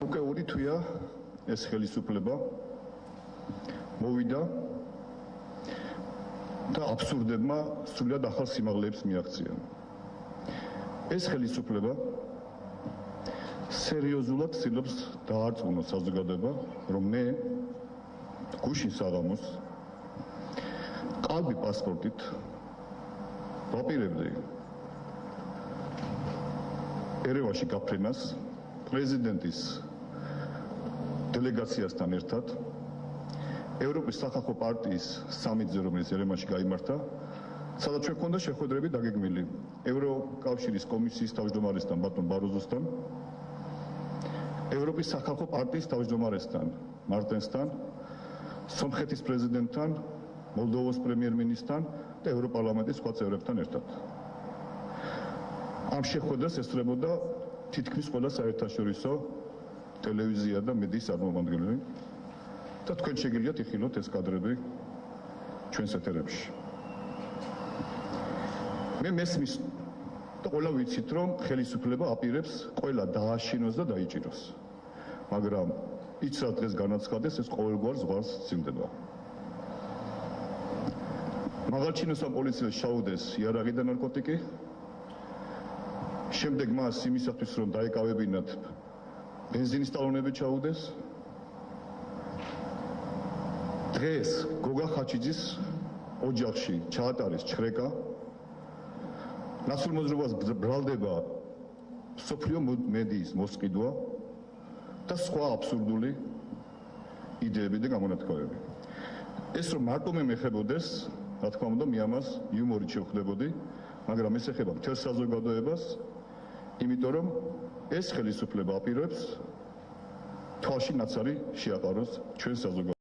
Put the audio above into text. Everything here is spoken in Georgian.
უკვე ორი თვეა ეს ხელისუფლება მოვიდა და აბსურდებმა სრულად ახალ სიმაღლეებს მიაღწია. ეს ხელისუფლება სერიოზულად ცდილობს დაარწმუნოს საზოგადოება, რომ მე გუშინ საღამოს ყალბი პასპორტით ვაპირებდი ერევანში გაფრენას პრეზიდენტის დელეგაციასთან ერთად ევროპის სახალხო პარტიის სამიტზე, რომელიც ერევანში გაიმართა, სადაც ჩვენ გვქონდა შეხვედრები დაგეგმილი ევროკავშირის კომისიის თავმჯდომარესთან ბატონ ბაროზოსთან, ევროპის სახალხო პარტიის თავმჯდომარესთან მარტენსთან, სომხეთის პრეზიდენტთან, მოლდოვას პრემიერ-მინისტრთან და ევროპარლამენტის სხვა წევრებთან ერთად. ამ შეხვედრას ესწრებოდა თითქმის ყველა საერთაშორისო ტელევიზია და მედიის წარმომადგენელი და თქვენ შეგიძლიათ იხილოთ ეს კადრები ჩვენს ეთერებში. მე მესმის და ყველა ვიცით, რომ ხელისუფლება აპირებს ყველა დააშინოს და დაიჭიროს. მაგრამ იც რა დღეს განაცხადეს, ეს ყოველგვარ ზღვარს სცილდება. მაღალჩინოს ამ პოლიციას შაუდეს იარაღი და ნარკოტიკი, შემდეგ მას იმისათვის, რომ დაეკავებინათ ბენზინის ტალონები ჩაუდეს. დღეს გოგა ხაჩიძის ოჯახში ჩაატარეს ჩხრეკა, ნაცრულ მოძრაობას ბრალდება სოფლიო მედიის მოსყიდვა და სხვა აბსურდული იდეები და გამონათქვამები. ეს რომ მარტო მე მეხებოდეს, რა თქმა უნდა, მე ამას იუმორით შევხვდებოდი, მაგრამ ეს ეხება მთელ საზოგადოებას, იმიტომ რომ ეს ხელისუფლება აპირებს თვალში ნაცარი შეაყაროს ჩვენ საზოგადოებას.